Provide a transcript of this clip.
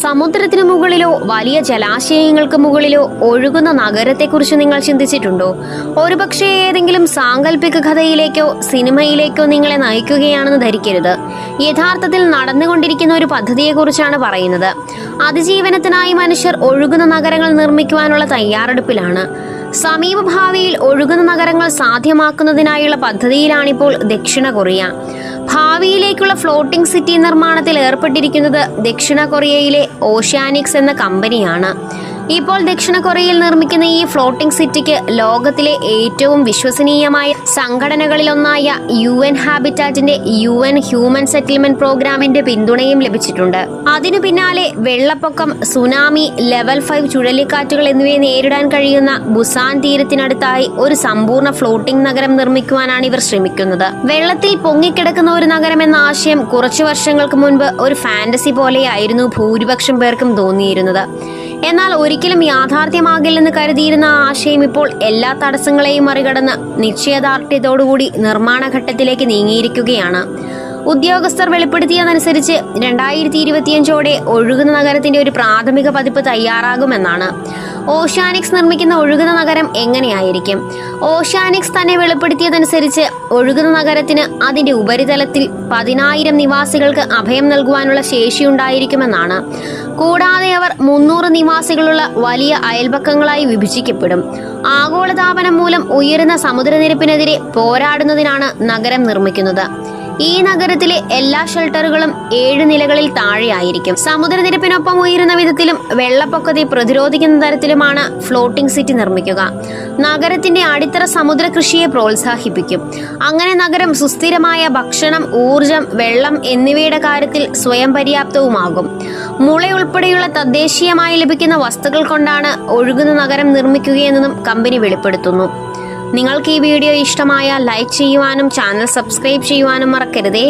സമുദ്രത്തിനു മുകളിലോ വലിയ ജലാശയങ്ങൾക്ക് മുകളിലോ ഒഴുകുന്ന നഗരത്തെക്കുറിച്ച് നിങ്ങൾ ചിന്തിച്ചിട്ടുണ്ടോ? ഒരുപക്ഷെ ഏതെങ്കിലും സാങ്കല്പിക കഥയിലേക്കോ സിനിമയിലേക്കോ നിങ്ങളെ നയിക്കുകയാണെന്ന് ധരിക്കരുത്. യഥാർത്ഥത്തിൽ നടന്നുകൊണ്ടിരിക്കുന്ന ഒരു പദ്ധതിയെക്കുറിച്ചാണ് പറയുന്നത്. അതിജീവനത്തിനായി മനുഷ്യർ ഒഴുകുന്ന നഗരങ്ങൾ നിർമ്മിക്കുവാനുള്ള തയ്യാറെടുപ്പിലാണ്. സമീപഭാവിയിൽ ഒഴുകുന്ന നഗരങ്ങൾ സാധ്യമാക്കുന്നതിനായുള്ള പദ്ധതിയിലാണിപ്പോൾ ദക്ഷിണ കൊറിയ. ഭാവിയിലേക്കുള്ള ഫ്ലോട്ടിംഗ് സിറ്റി നിർമ്മാണത്തിൽ ഏർപ്പെട്ടിരിക്കുന്നത് ദക്ഷിണ കൊറിയയിലെ ഓഷ്യാനിക്സ് എന്ന കമ്പനിയാണ്. ഇപ്പോൾ ദക്ഷിണ കൊറിയയിൽ നിർമ്മിക്കുന്ന ഈ ഫ്ലോട്ടിംഗ് സിറ്റിക്ക് ലോകത്തിലെ ഏറ്റവും വിശ്വസനീയമായ സംഘടനകളിലൊന്നായ UN ഹാബിറ്റാറ്റിന്റെ UN ഹ്യൂമൻ സെറ്റിൽമെന്റ് പ്രോഗ്രാമിന്റെ പിന്തുണയും ലഭിച്ചിട്ടുണ്ട്. അതിനു പിന്നാലെ വെള്ളപ്പൊക്കം, സുനാമി, ലെവൽ 5 ചുഴലിക്കാറ്റുകൾ എന്നിവയെ നേരിടാൻ കഴിയുന്ന ബുസാൻ തീരത്തിനടുത്തായി ഒരു സമ്പൂർണ്ണ ഫ്ലോട്ടിംഗ് നഗരം നിർമ്മിക്കുവാനാണ് ഇവർ ശ്രമിക്കുന്നത്. വെള്ളത്തിൽ പൊങ്ങിക്കിടക്കുന്ന ഒരു നഗരം എന്ന ആശയം കുറച്ചു വർഷങ്ങൾക്ക് മുൻപ് ഒരു ഫാന്റസി പോലെയായിരുന്നു ഭൂരിപക്ഷം പേർക്കും തോന്നിയിരുന്നത്. എന്നാൽ ഒരിക്കലും യാഥാർത്ഥ്യമാകില്ലെന്ന് കരുതിയിരുന്ന ആ ആശയം ഇപ്പോൾ എല്ലാ തടസ്സങ്ങളെയും മറികടന്ന് നിശ്ചയദാർഢ്യത്തോടുകൂടി നിർമ്മാണ ഘട്ടത്തിലേക്ക് നീങ്ങിയിരിക്കുകയാണ്. ഉദ്യോഗസ്ഥർ വെളിപ്പെടുത്തിയതനുസരിച്ച് 2025ഓടെ ഒഴുകുന്ന നഗരത്തിന്റെ ഒരു പ്രാഥമിക പതിപ്പ് തയ്യാറാകുമെന്നാണ്. ഓഷ്യാനിക്സ് നിർമ്മിക്കുന്ന ഒഴുകുന്ന നഗരം എങ്ങനെയായിരിക്കും? ഓഷ്യാനിക്സ് തന്നെ വെളിപ്പെടുത്തിയതനുസരിച്ച് ഒഴുകുന്ന നഗരത്തിന് അതിന്റെ ഉപരിതലത്തിൽ 10,000 നിവാസികൾക്ക് അഭയം നൽകുവാനുള്ള ശേഷിയുണ്ടായിരിക്കുമെന്നാണ്. കൂടാതെ അവർ 300 നിവാസികളുള്ള വലിയ അയൽപക്കങ്ങളായി വിഭജിക്കപ്പെടും. ആഗോളതാപനം മൂലം ഉയരുന്ന സമുദ്രനിരപ്പിനെതിരെ പോരാടുന്നതിനാണ് നഗരം നിർമ്മിക്കുന്നത്. ഈ നഗരത്തിലെ എല്ലാ ഷെൽട്ടറുകളും 7 നിലകളിൽ താഴെയായിരിക്കും. സമുദ്രനിരപ്പിനൊപ്പം ഉയരുന്ന വിധത്തിലും വെള്ളപ്പൊക്കത്തെ പ്രതിരോധിക്കുന്ന തരത്തിലുമാണ് ഫ്ലോട്ടിംഗ് സിറ്റി നിർമ്മിക്കുക. നഗരത്തിന്റെ അടിത്തറ സമുദ്ര കൃഷിയെ പ്രോത്സാഹിപ്പിക്കും. അങ്ങനെ നഗരം സുസ്ഥിരമായ ഭക്ഷണം, ഊർജം, വെള്ളം എന്നിവയുടെ കാര്യത്തിൽ സ്വയം പര്യാപ്തവുമാകും. മുളയുൾപ്പെടെയുള്ള തദ്ദേശീയമായി ലഭിക്കുന്ന വസ്തുക്കൾ കൊണ്ടാണ് ഒഴുകുന്ന നഗരം നിർമ്മിക്കുകയെന്നും കമ്പനി വെളിപ്പെടുത്തുന്നു. നിങ്ങൾക്ക് ഈ വീഡിയോ ഇഷ്ടമായാൽ ലൈക്ക് ചെയ്യുവാനും ചാനൽ സബ്സ്ക്രൈബ് ചെയ്യുവാനും മറക്കരുതേ.